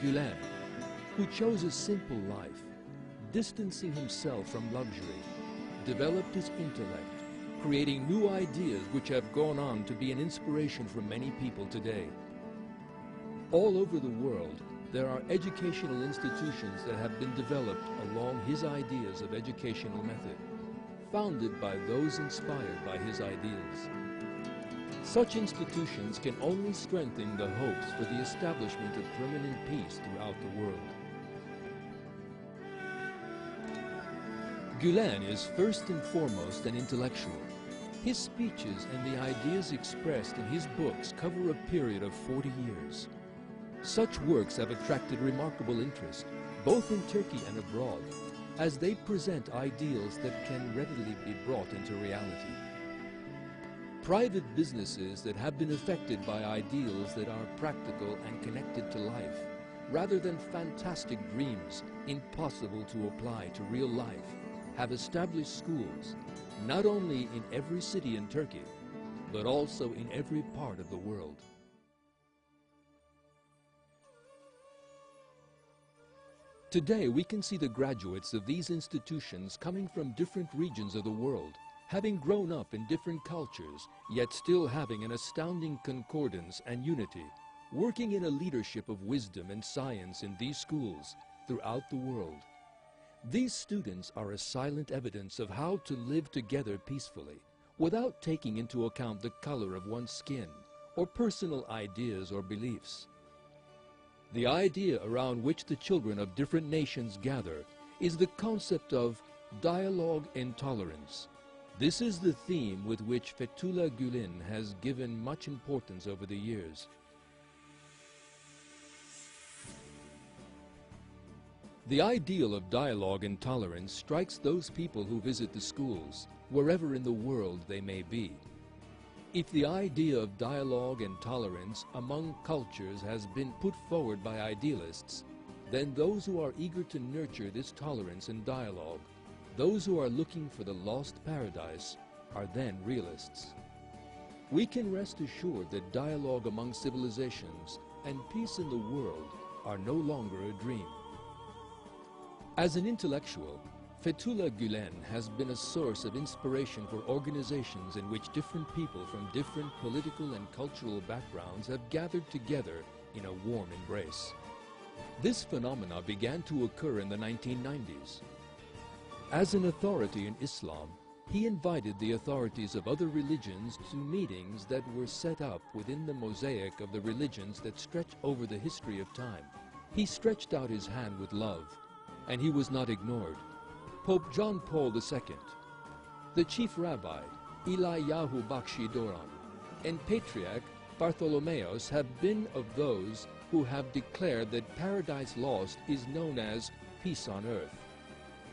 Gülen, who chose a simple life, distancing himself from luxury, developed his intellect, creating new ideas which have gone on to be an inspiration for many people today. All over the world, there are educational institutions that have been developed along his ideas of educational method, founded by those inspired by his ideals. Such institutions can only strengthen the hopes for the establishment of permanent peace throughout the world. Gülen is first and foremost an intellectual. His speeches and the ideas expressed in his books cover a period of 40 years. Such works have attracted remarkable interest, both in Turkey and abroad, as they present ideals that can readily be brought into reality. Private businesses that have been affected by ideals that are practical and connected to life, rather than fantastic dreams impossible to apply to real life, have established schools, not only in every city in Turkey, but also in every part of the world. Today, we can see the graduates of these institutions coming from different regions of the world, having grown up in different cultures, yet still having an astounding concordance and unity, working in a leadership of wisdom and science in these schools throughout the world. These students are a silent evidence of how to live together peacefully, without taking into account the color of one's skin, or personal ideas or beliefs. The idea around which the children of different nations gather is the concept of dialogue and tolerance. This is the theme with which Fethullah Gülen has given much importance over the years. The ideal of dialogue and tolerance strikes those people who visit the schools, wherever in the world they may be. If the idea of dialogue and tolerance among cultures has been put forward by idealists, then those who are eager to nurture this tolerance and dialogue, those who are looking for the lost paradise, are then realists. We can rest assured that dialogue among civilizations and peace in the world are no longer a dream. As an intellectual, Fethullah Gülen has been a source of inspiration for organizations in which different people from different political and cultural backgrounds have gathered together in a warm embrace. This phenomena began to occur in the 1990s. As an authority in Islam, he invited the authorities of other religions to meetings that were set up within the mosaic of the religions that stretch over the history of time. He stretched out his hand with love, and he was not ignored. Pope John Paul II, the chief rabbi, Eliyahu Bakshi Doran, and Patriarch Bartholomeos have been of those who have declared that Paradise Lost is known as peace on earth.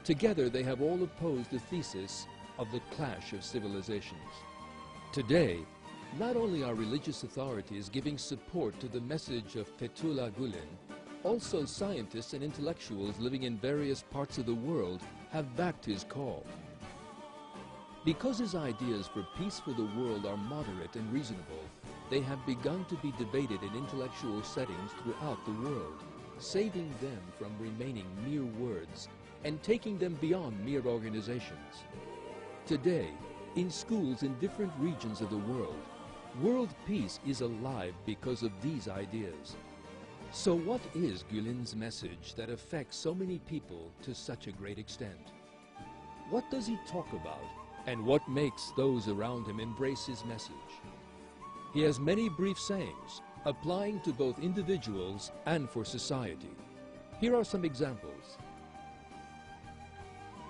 Together they have all opposed the thesis of the clash of civilizations. Today, not only are religious authorities giving support to the message of Fethullah Gülen, also scientists and intellectuals living in various parts of the world have backed his call. Because his ideas for peace for the world are moderate and reasonable, they have begun to be debated in intellectual settings throughout the world, saving them from remaining mere words and taking them beyond mere organizations. Today, in schools in different regions of the world peace is alive because of these ideas. So what is Gülen's message that affects so many people to such a great extent? What does he talk about, and what makes those around him embrace his message? He has many brief sayings, applying to both individuals and for society. Here are some examples.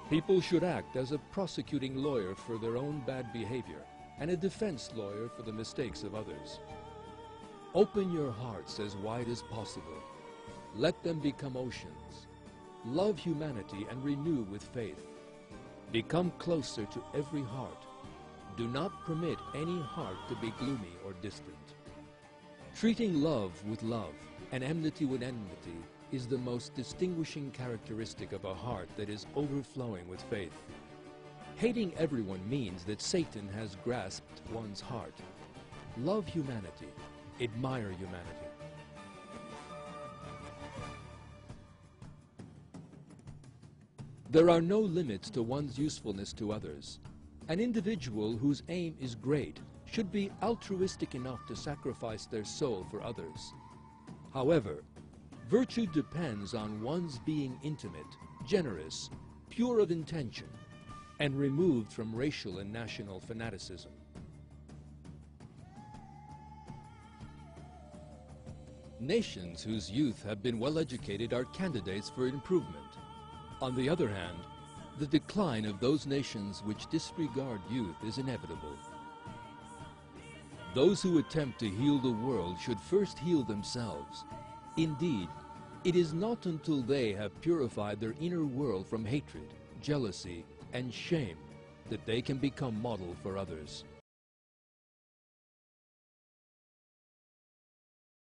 People should act as a prosecuting lawyer for their own bad behavior and a defense lawyer for the mistakes of others. Open your hearts as wide as possible. Let them become oceans. Love humanity and renew with faith. Become closer to every heart. Do not permit any heart to be gloomy or distant. Treating love with love and enmity with enmity is the most distinguishing characteristic of a heart that is overflowing with faith. Hating everyone means that Satan has grasped one's heart. Love humanity. Admire humanity. There are no limits to one's usefulness to others. An individual whose aim is great should be altruistic enough to sacrifice their soul for others. However, virtue depends on one's being intimate, generous, pure of intention, and removed from racial and national fanaticism. Nations whose youth have been well educated are candidates for improvement. On the other hand, the decline of those nations which disregard youth is inevitable. Those who attempt to heal the world should first heal themselves. Indeed, it is not until they have purified their inner world from hatred, jealousy, and shame that they can become model for others.